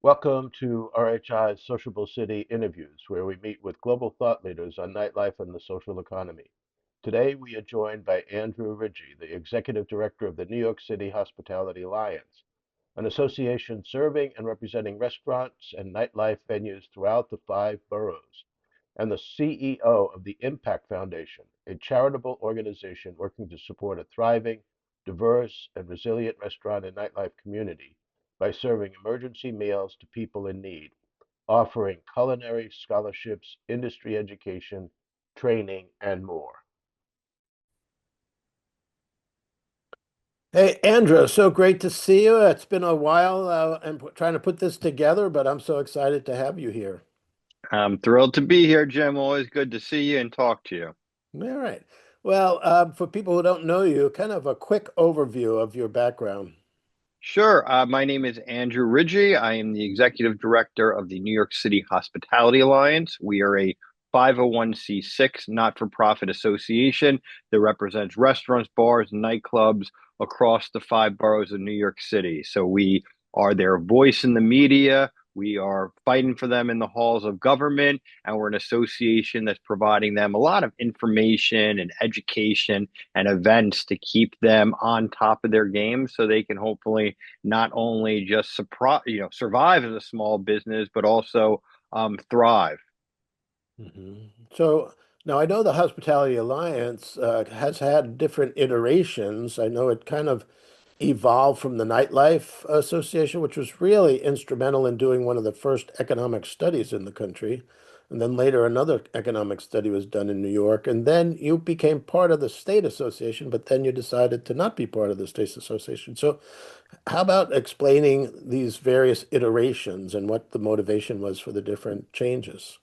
Welcome to RHI's Sociable City Interviews, where we meet with global thought leaders on nightlife and the social economy. Today, we are joined by Andrew Ridgie, the Executive Director of the New York City Hospitality Alliance, an association serving and representing restaurants and nightlife venues throughout the five boroughs, and the CEO of the Impact Foundation, a charitable organization working to support a thriving, diverse, and resilient restaurant and nightlife community by serving emergency meals to people in need, offering culinary scholarships, industry education, training, and more. Hey, Andrew, so great to see you. It's been a while. I'm trying to put this together, but I'm so excited to have you here. I'm thrilled to be here, Jim. Always good to see you and talk to you. All right. Well, for people who don't know you, kind of a quick overview of your background. Sure. My name is Andrew Ridgie. I am the executive director of the New York City Hospitality Alliance. We are a 501(c)(6) not-for-profit association that represents restaurants, bars, and nightclubs across the five boroughs of New York City. So we are their voice in the media. We are fighting for them in the halls of government, and we're an association that's providing them a lot of information and education and events to keep them on top of their game so they can hopefully not only just survive as a small business, but also thrive. So now I know the Hospitality Alliance has had different iterations. I know it kind of evolved from the Nightlife Association, which was really instrumental in doing one of the first economic studies in the country. And then later, another economic study was done in New York. And then you became part of the State Association, but then you decided to not be part of the State Association. So, how about explaining these various iterations and what the motivation was for the different changes?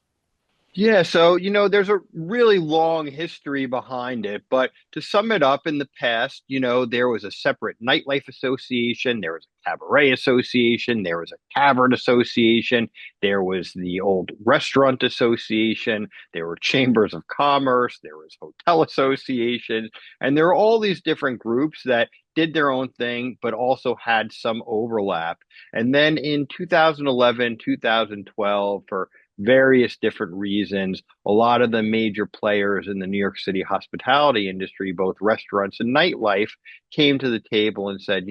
Yeah, so there's a really long history behind it, but to sum it up, in the past, there was a separate nightlife association, there was a cabaret association, there was a tavern association, there was the old restaurant association, there were chambers of commerce, there was hotel associations, and there were all these different groups that did their own thing, but also had some overlap. And then in 2011, 2012, for various different reasons. A lot of the major players in the New York City hospitality industry, both restaurants and nightlife, came to the table and said,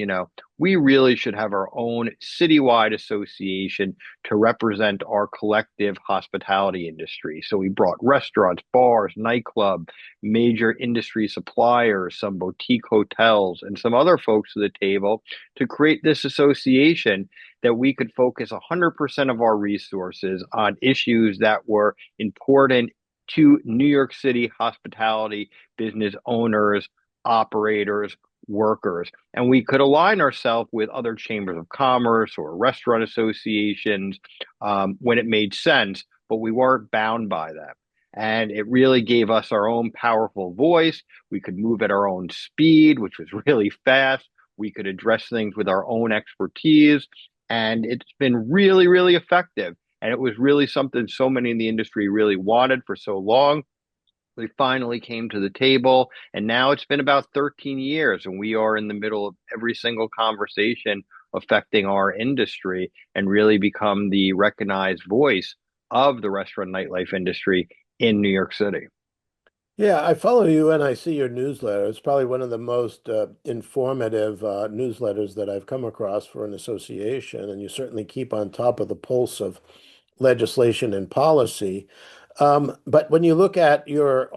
we really should have our own citywide association to represent our collective hospitality industry. So we brought restaurants, bars, nightclub, major industry suppliers, some boutique hotels, and some other folks to the table to create this association that we could focus 100% of our resources on issues that were important to New York City hospitality business owners, operators, workers. And we could align ourselves with other chambers of commerce or restaurant associations when it made sense, but we weren't bound by that. And it really gave us our own powerful voice. We could move at our own speed, which was really fast. We could address things with our own expertise. And it's been really, really effective. And it was really something so many in the industry really wanted for so long. We finally came to the table, and now it's been about 13 years, and we are in the middle of every single conversation affecting our industry and really become the recognized voice of the restaurant nightlife industry in New York City. Yeah, I follow you and I see your newsletter. It's probably one of the most informative newsletters that I've come across for an association, and you certainly keep on top of the pulse of legislation and policy. But when you look at your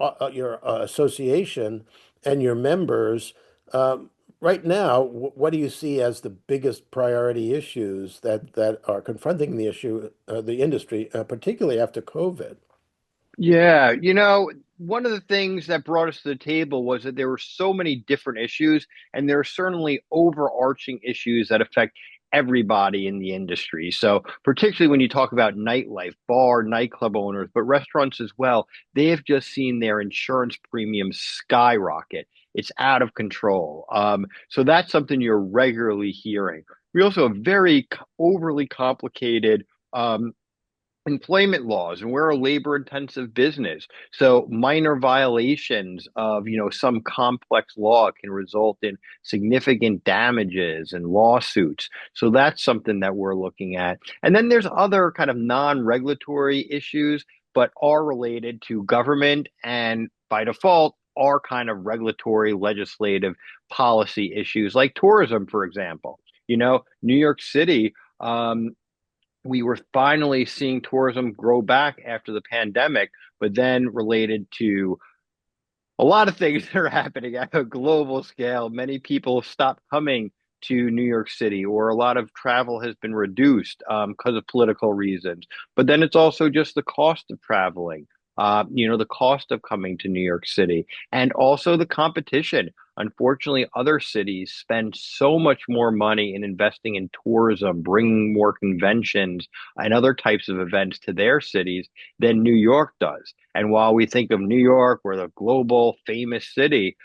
association and your members, right now, what do you see as the biggest priority issues that are confronting the industry, particularly after COVID? Yeah, one of the things that brought us to the table was that there were so many different issues, and there are certainly overarching issues that affect everybody in the industry. So, particularly when you talk about nightlife, bar, nightclub owners, but restaurants as well, they have just seen their insurance premiums skyrocket. It's out of control. So that's something you're regularly hearing. We also have very overly complicated employment laws, and we're a labor intensive business, so minor violations of some complex law can result in significant damages and lawsuits. So that's something that we're looking at. And then there's other kind of non-regulatory issues but are related to government and by default are kind of regulatory legislative policy issues like tourism, for example. New York City, we were finally seeing tourism grow back after the pandemic, but then related to a lot of things that are happening at a global scale. Many people stopped coming to New York City, or a lot of travel has been reduced because of political reasons. But then it's also just the cost of traveling, the cost of coming to New York City, and also the competition. Unfortunately, other cities spend so much more money in investing in tourism, bringing more conventions and other types of events to their cities than New York does. And while we think of New York, we're the global famous city,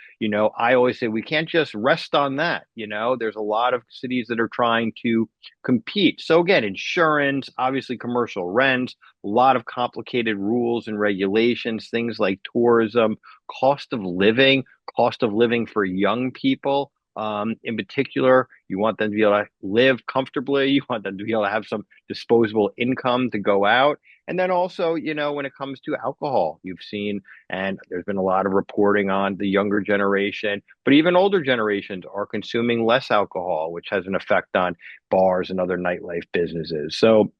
I always say we can't just rest on that. There's a lot of cities that are trying to compete. So again, insurance, obviously commercial rents, a lot of complicated rules and regulations, things like tourism, cost of living, cost of living for young people. In particular, you want them to be able to live comfortably. You want them to be able to have some disposable income to go out. And then also, when it comes to alcohol, you've seen, and there's been a lot of reporting on the younger generation, but even older generations are consuming less alcohol, which has an effect on bars and other nightlife businesses. So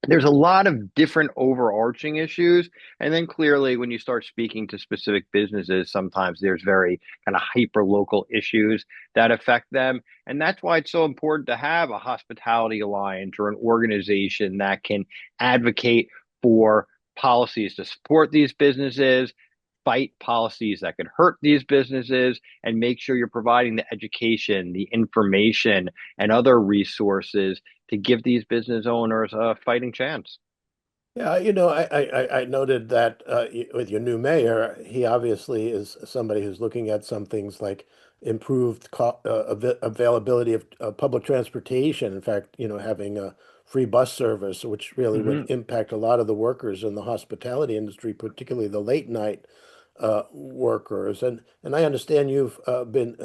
there's a lot of different overarching issues. And then clearly, when you start speaking to specific businesses, sometimes there's very kind of hyper local issues that affect them. And that's why it's so important to have a hospitality alliance or an organization that can advocate for policies to support these businesses, fight policies that could hurt these businesses, and make sure you're providing the education, the information, and other resources to give these business owners a fighting chance. Yeah, I noted that with your new mayor, he obviously is somebody who's looking at some things like improved availability of public transportation. In fact, having a free bus service, which really would Hmm. impact a lot of the workers in the hospitality industry, particularly the late night workers. And I understand you've been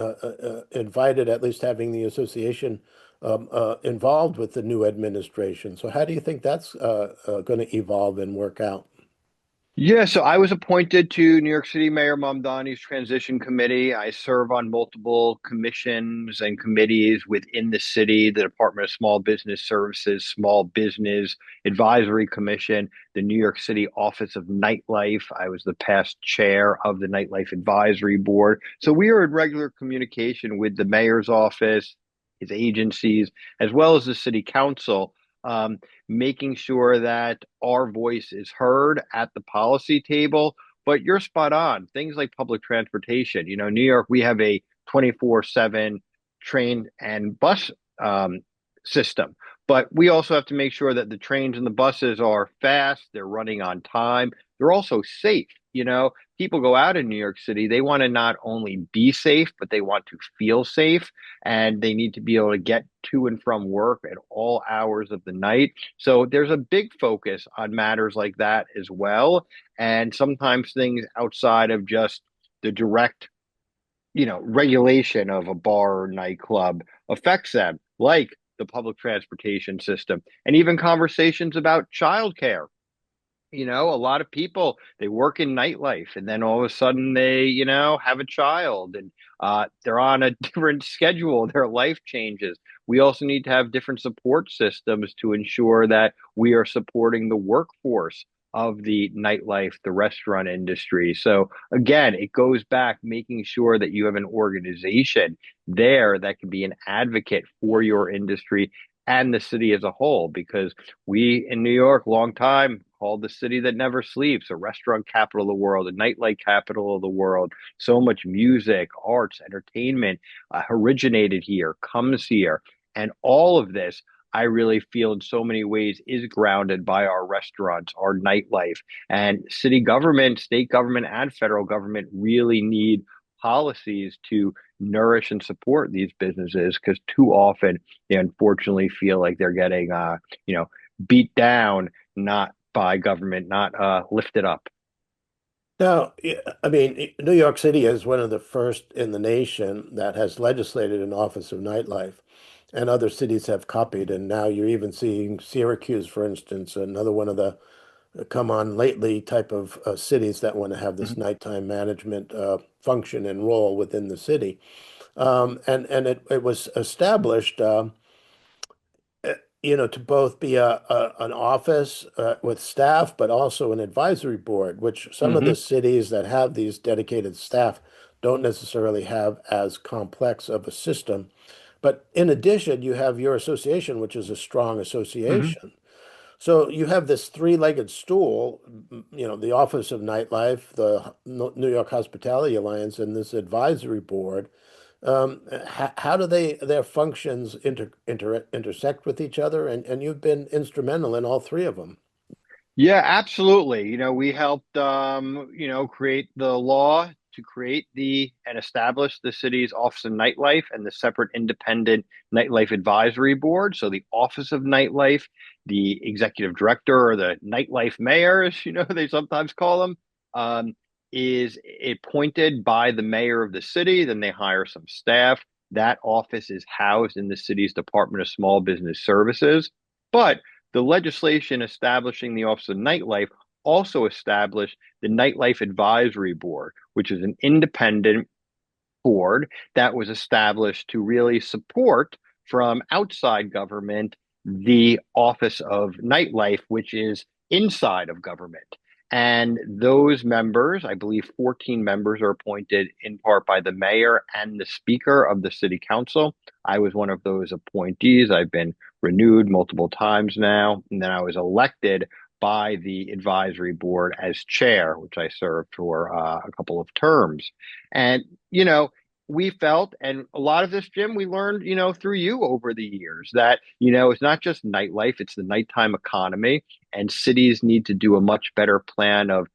invited, at least having the association involved with the new administration. So how do you think that's going to evolve and work out? Yeah, so I was appointed to New York City Mayor Mamdani's transition committee. I serve on multiple commissions and committees within the city, the Department of Small Business Services, Small Business Advisory Commission, the New York City Office of Nightlife. I was the past chair of the Nightlife Advisory Board. So we are in regular communication with the mayor's office, his agencies, as well as the city council. Making sure that our voice is heard at the policy table. But you're spot on. Things like public transportation. New York, we have a 24/7 train and bus system. But we also have to make sure that the trains and the buses are fast, they're running on time, they're also safe. People go out in New York City, they want to not only be safe, but they want to feel safe, and they need to be able to get to and from work at all hours of the night. So there's a big focus on matters like that as well. And sometimes things outside of just the direct, regulation of a bar or nightclub affects them, like the public transportation system, and even conversations about childcare. A lot of people, they work in nightlife and then all of a sudden they, have a child and they're on a different schedule. Their life changes. We also need to have different support systems to ensure that we are supporting the workforce of the nightlife, the restaurant industry. So again, it goes back making sure that you have an organization there that can be an advocate for your industry and the city as a whole, because we in New York, long time called the city that never sleeps, a restaurant capital of the world, a nightlife capital of the world. So much music, arts, entertainment originated here, comes here. And all of this, I really feel in so many ways is grounded by our restaurants, our nightlife. And city government, state government, and federal government really need policies to nourish and support these businesses because too often they unfortunately feel like they're getting, beat down, not by government, not lifted up. Now, I mean, New York City is one of the first in the nation that has legislated an Office of Nightlife, and other cities have copied. And now you're even seeing Syracuse, for instance, another one of the come on lately type of cities that want to have this Mhm. nighttime management function and role within the city. And it was established. To both be an office with staff, but also an advisory board, which some of the Mhm. cities that have these dedicated staff don't necessarily have as complex of a system. But in addition, you have your association, which is a strong Mhm. association. So you have this three-legged stool, the Office of Nightlife, the New York Hospitality Alliance, and this advisory board. How do their functions intersect with each other? And you've been instrumental in all three of them. Yeah, absolutely. We helped, create the law to create the and establish the city's Office of Nightlife and the separate independent Nightlife Advisory Board. So the Office of Nightlife, the executive director or the nightlife mayor, as they sometimes call them, um, is appointed by the mayor of the city. Then they hire some staff. That office is housed in the city's Department of Small Business Services. But the legislation establishing the Office of Nightlife also established the Nightlife Advisory Board, which is an independent board that was established to really support from outside government the Office of Nightlife, which is inside of government. And those members, I believe 14 members, are appointed in part by the mayor and the speaker of the city council. I was one of those appointees. I've been renewed multiple times now. And then I was elected by the advisory board as chair, which I served for a couple of terms. And, we felt, and a lot of this, Jim, we learned, through you over the years that, it's not just nightlife, it's the nighttime economy, and cities need to do a much better plan of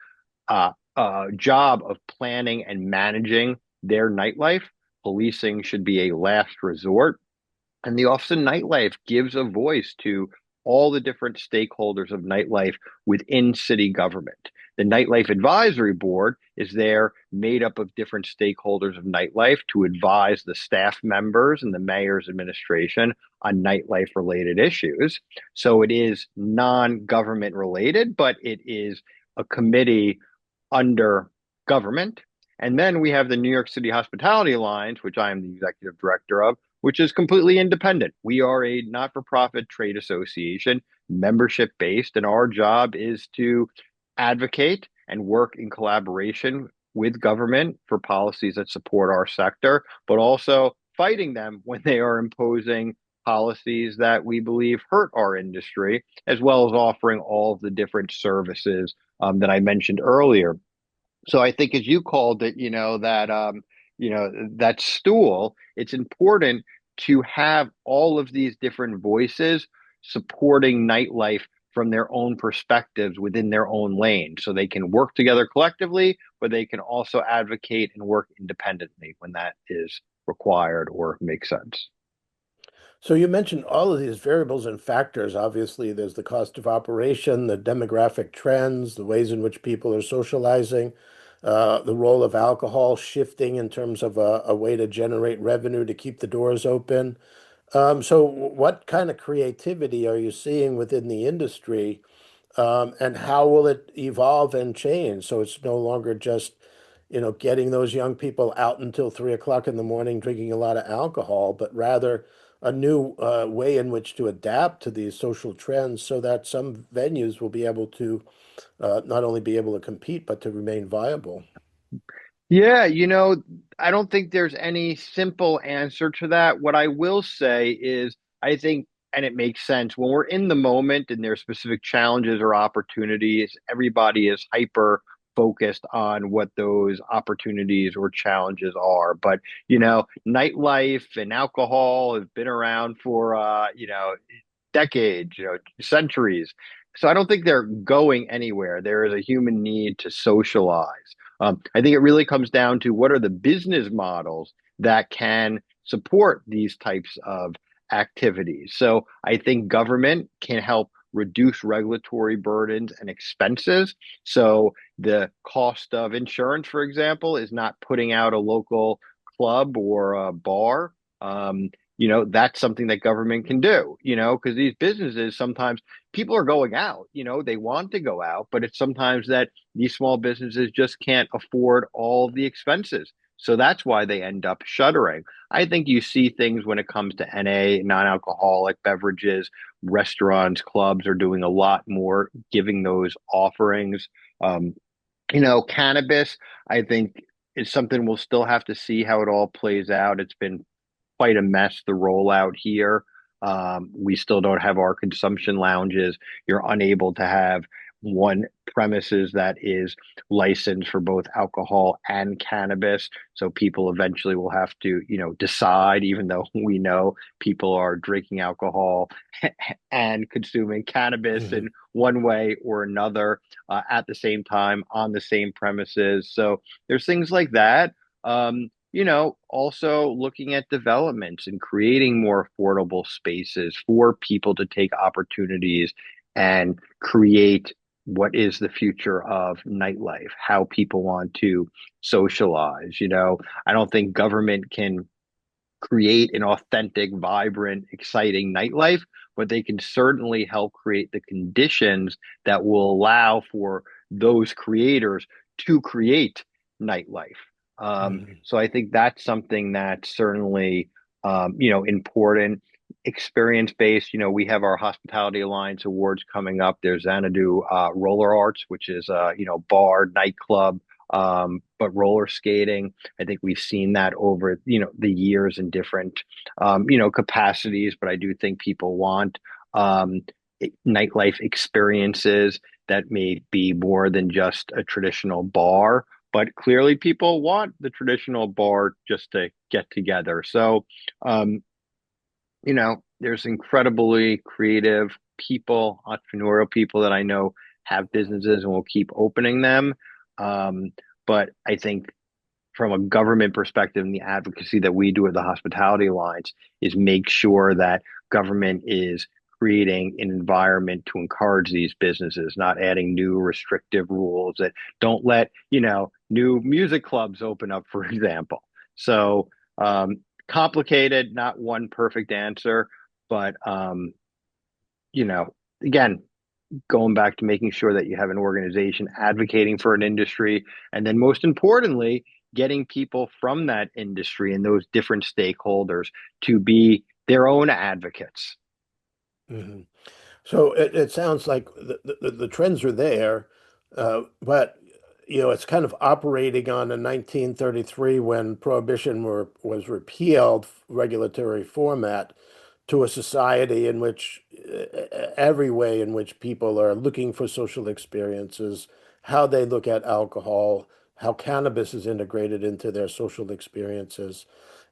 job of planning and managing their nightlife. Policing should be a last resort. And the Office of Nightlife gives a voice to all the different stakeholders of nightlife within city government. The Nightlife Advisory Board is there made up of different stakeholders of nightlife to advise the staff members and the mayor's administration on nightlife related issues. So it is non government related, but it is a committee under government. And then we have the New York City Hospitality Alliance, which I am the executive director of, which is completely independent. We are a not for profit trade association, membership based, and our job is to advocate and work in collaboration with government for policies that support our sector, but also fighting them when they are imposing policies that we believe hurt our industry, as well as offering all of the different services that I mentioned earlier. So I think, as you called it, that stool, it's important to have all of these different voices supporting nightlife from their own perspectives within their own lane. So they can work together collectively, but they can also advocate and work independently when that is required or makes sense. So you mentioned all of these variables and factors. Obviously, there's the cost of operation, the demographic trends, the ways in which people are socializing, the role of alcohol shifting in terms of a way to generate revenue to keep the doors open. So what kind of creativity are you seeing within the industry, and how will it evolve and change? So it's no longer just, getting those young people out until 3 o'clock in the morning drinking a lot of alcohol, but rather a new way in which to adapt to these social trends so that some venues will be able to not only be able to compete, but to remain viable. Yeah, I don't think there's any simple answer to that. What I will say is, I think, and it makes sense, when we're in the moment and there's specific challenges or opportunities, everybody is hyper focused on what those opportunities or challenges are. But, nightlife and alcohol have been around for, decades, centuries. So I don't think they're going anywhere. There is a human need to socialize. I think it really comes down to what are the business models that can support these types of activities. So I think government can help reduce regulatory burdens and expenses. So the cost of insurance, for example, is not putting out a local club or a bar. That's something that government can do, because these businesses sometimes people are going out, they want to go out, but it's sometimes that these small businesses just can't afford all the expenses. So that's why they end up shuttering. I think you see things when it comes to NA, non-alcoholic beverages, restaurants, clubs are doing a lot more, giving those offerings. Um, Cannabis, I think is something we'll still have to see how it all plays out. It's been quite a mess, the rollout here. We still don't have our consumption lounges. You're unable to have one premises that is licensed for both alcohol and cannabis. So people eventually will have to, decide, even though we know people are drinking alcohol and consuming cannabis Mhm. in one way or another at the same time on the same premises. So there's things like that. Also looking at developments and creating more affordable spaces for people to take opportunities and create what is the future of nightlife, how people want to socialize. I don't think government can create an authentic, vibrant, exciting nightlife, but they can certainly help create the conditions that will allow for those creators to create nightlife. Mhm. So I think that's something that's certainly, important. Experience based, we have our Hospitality Alliance Awards coming up. There's Xanadu Roller Arts, which is, bar, nightclub, but roller skating. I think we've seen that over, the years in different, capacities, but I do think people want um, nightlife experiences that may be more than just a traditional bar, but clearly people want the traditional bar just to get together. So, um, there's incredibly creative people, entrepreneurial people that I know have businesses and will keep opening them. Um, but I think from a government perspective and the advocacy that we do at the Hospitality Alliance is make sure that government is creating an environment to encourage these businesses, not adding new restrictive rules that don't let, new music clubs open up, for example. So um, complicated, not one perfect answer, but you know, again, going back to making sure that you have an organization advocating for an industry, and then most importantly, getting people from that industry and those different stakeholders to be their own advocates. Mhm. So it sounds like the trends are there, but it's kind of operating on a 1933 when prohibition was repealed regulatory format to a society in which every way in which people are looking for social experiences, how they look at alcohol, how cannabis is integrated into their social experiences,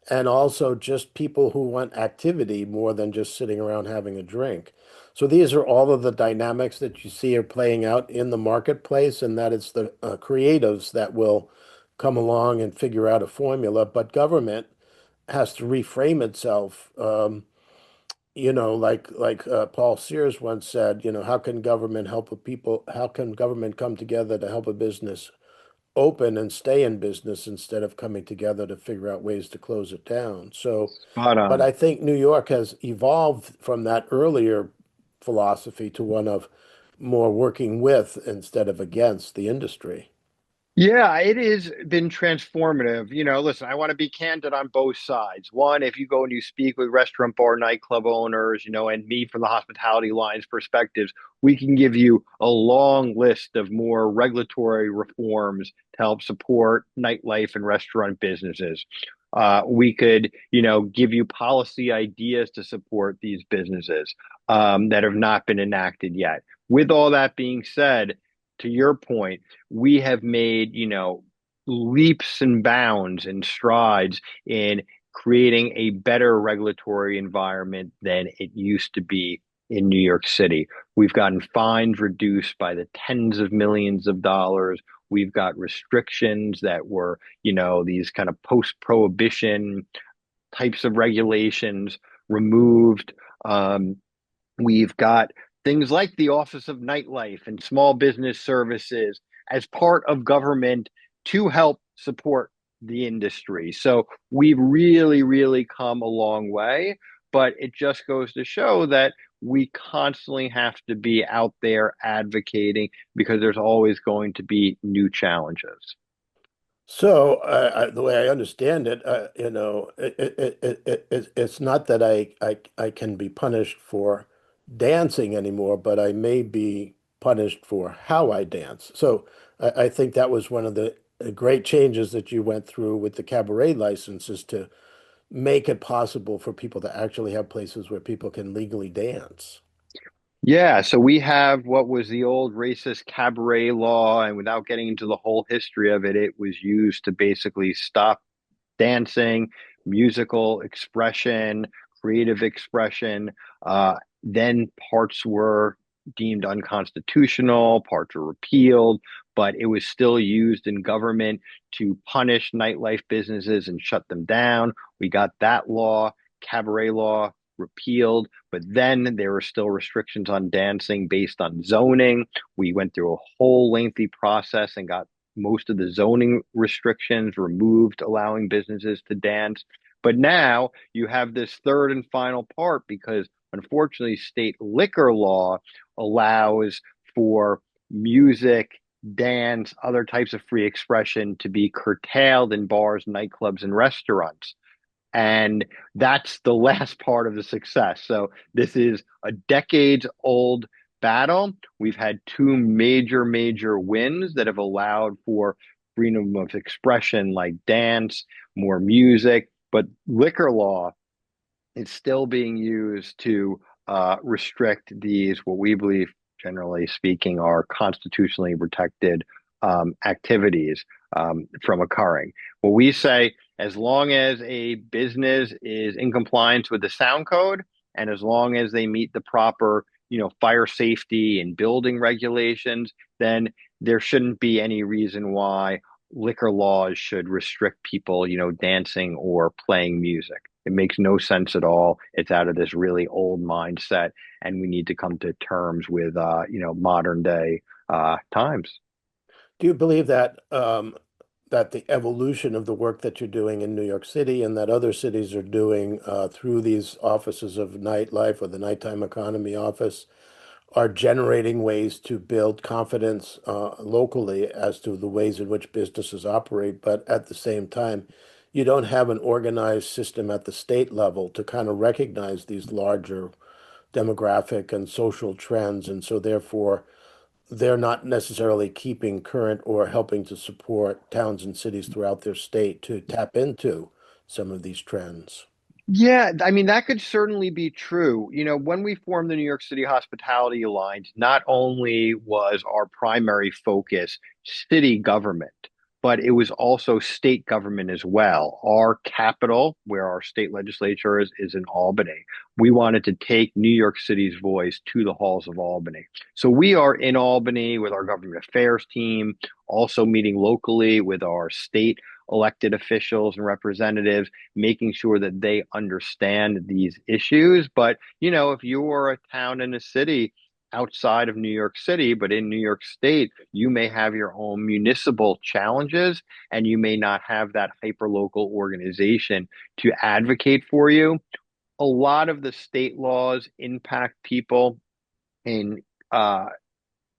and also just people who want activity more than just sitting around having a drink. So these are all of the dynamics that you see are playing out in the marketplace, and that it's the creatives that will come along and figure out a formula. But government has to reframe itself. Like Paul Sears once said, how can government help a people? How can government come together to help a business open and stay in business instead of coming together to figure out ways to close it down? So, Spot but on. I think New York has evolved from that earlier philosophy to one of more working with instead of against the industry. Yeah, it has been transformative. Listen, I want to be candid on both sides. One, if you go and you speak with restaurant, bar, nightclub owners, and me from the hospitality lines perspectives, we can give you a long list of more regulatory reforms to help support nightlife and restaurant businesses. We could, give you policy ideas to support these businesses that have not been enacted yet. With all that being said, to your point, we have made, leaps and bounds and strides in creating a better regulatory environment than it used to be in New York City. We've gotten fines reduced by the tens of millions of dollars. We've got restrictions that were, these kind of post-prohibition types of regulations removed. We've got things like the Office of Nightlife and small business services as part of government to help support the industry. So we've really, really come a long way, but it just goes to show that we constantly have to be out there advocating because there's always going to be new challenges. So, the way I understand it, it's not that I can be punished for dancing anymore, but I may be punished for how I dance. So, I think that was one of the great changes that you went through with the cabaret licenses to make it possible for people to actually have places where people can legally dance. Yeah, so we have what was the old racist cabaret law, and without getting into the whole history of it, it was used to basically stop dancing, musical expression, creative expression. Then parts were deemed unconstitutional, parts were repealed, but it was still used in government to punish nightlife businesses and shut them down. We got that law, cabaret law, repealed, but then there were still restrictions on dancing based on zoning. We went through a whole lengthy process and got most of the zoning restrictions removed, allowing businesses to dance. But now you have this third and final part because unfortunately, state liquor law allows for music, dance, other types of free expression to be curtailed in bars, nightclubs, and restaurants. And that's the last part of the success. So this is a decades old battle. We've had two major, major wins that have allowed for freedom of expression like dance, more music, but liquor law is still being used to restrict these, what we believe, generally speaking, are constitutionally protected activities from occurring. What we say, as long as a business is in compliance with the sound code, and as long as they meet the proper, fire safety and building regulations, then there shouldn't be any reason why liquor laws should restrict people, dancing or playing music. It makes no sense at all. It's out of this really old mindset, and we need to come to terms with, modern day times. Do you believe that that the evolution of the work that you're doing in New York City and that other cities are doing through these offices of nightlife or the nighttime economy office are generating ways to build confidence locally as to the ways in which businesses operate, but at the same time, you don't have an organized system at the state level to kind of recognize these larger demographic and social trends, and so therefore they're not necessarily keeping current or helping to support towns and cities throughout their state to tap into some of these trends. Yeah, I mean, that could certainly be true. When we formed the New York City Hospitality Alliance, not only was our primary focus city government, but it was also state government as well. Our capital, where our state legislature is in Albany. We wanted to take New York City's voice to the halls of Albany. So we are in Albany with our government affairs team, also meeting locally with our state elected officials and representatives, making sure that they understand these issues. But, if you are a town and a city outside of New York City, but in New York State, you may have your own municipal challenges and you may not have that hyperlocal organization to advocate for you. A lot of the state laws impact people in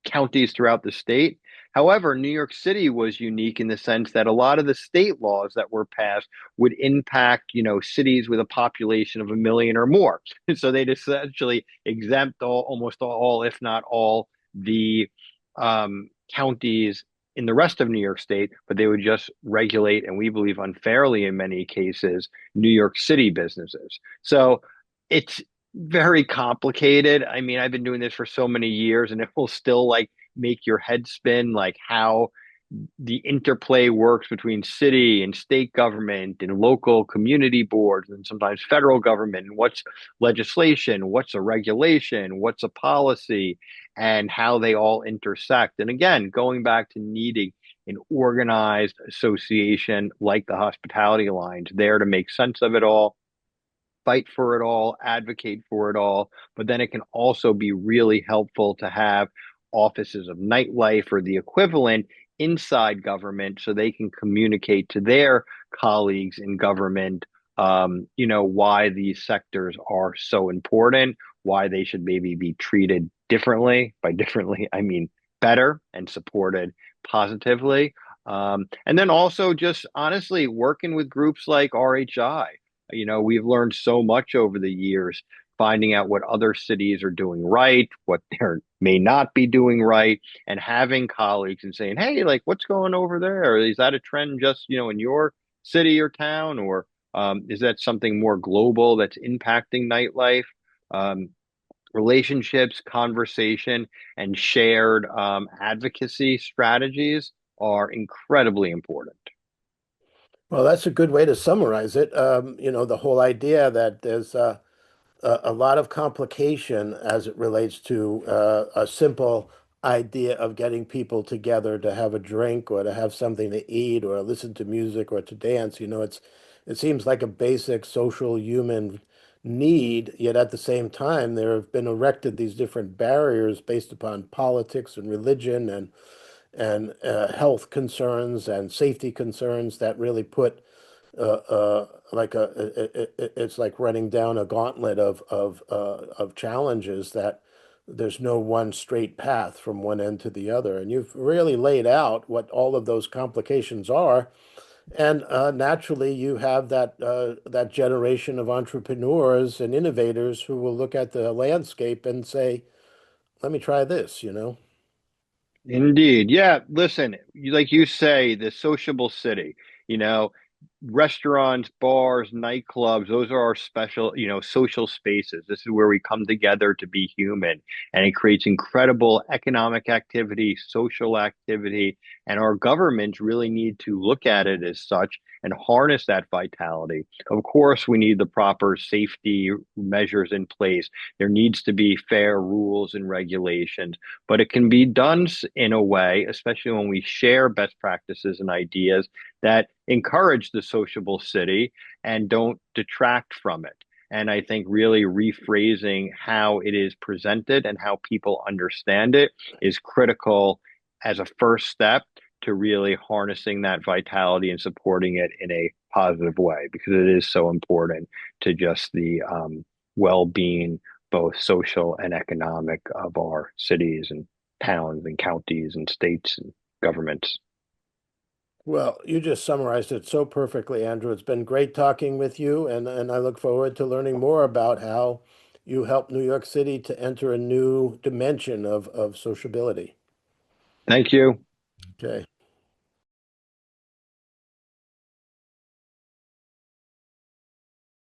counties throughout the state. However, New York City was unique in the sense that a lot of the state laws that were passed would impact, cities with a population of 1 million or more. So they'd essentially exempt almost all, if not all, the counties in the rest of New York State, but they would just regulate, and we believe unfairly in many cases, New York City businesses. So it's very complicated. I mean, I've been doing this for so many years and it will still like make your head spin like how the interplay works between city and state government and local community boards and sometimes federal government and what's legislation, what's a regulation, what's a policy, and how they all intersect. And again, going back to needing an organized association like the Hospitality Alliance there to make sense of it all fight for it all, advocate for it all, but then it can also be really helpful to have offices of nightlife or the equivalent inside government so they can communicate to their colleagues in government, why these sectors are so important, why they should maybe be treated differently. By differently, I mean better and supported positively. And then also just honestly working with groups like RHI. We've learned so much over the years, finding out what other cities are doing right, what they may not be doing right, and having colleagues and saying, hey, like what's going over there? Is that a trend just, in your city or town? Or is that something more global that's impacting nightlife? Um, Relationships, conversation, and shared advocacy strategies are incredibly important. Well, that's a good way to summarize it. The whole idea that there's a lot of complication as it relates to a simple idea of getting people together to have a drink or to have something to eat or listen to music or to dance. It seems like a basic social human need, yet at the same time, there have been erected these different barriers based upon politics and religion and health concerns and safety concerns that really put it's like running down a gauntlet of challenges that there's no one straight path from one end to the other. And you've really laid out what all of those complications are. And naturally, you have that generation of entrepreneurs and innovators who will look at the landscape and say, "Let me try this." Indeed. Yeah. Listen, like you say, the sociable city, you know, restaurants, bars, nightclubs, those are our special, social spaces. This is where we come together to be human. And it creates incredible economic activity, social activity. And our governments really need to look at it as such and harness that vitality. Of course, we need the proper safety measures in place. There needs to be fair rules and regulations, but it can be done in a way, especially when we share best practices and ideas that encourage the sociable city and don't detract from it. And I think really rephrasing how it is presented and how people understand it is critical as a first step to really harnessing that vitality and supporting it in a positive way, because it is so important to just the well-being, both social and economic, of our cities and towns and counties and states and governments. Well, you just summarized it so perfectly, Andrew. It's been great talking with you, and I look forward to learning more about how you help New York City to enter a new dimension of sociability. Thank you. Okay.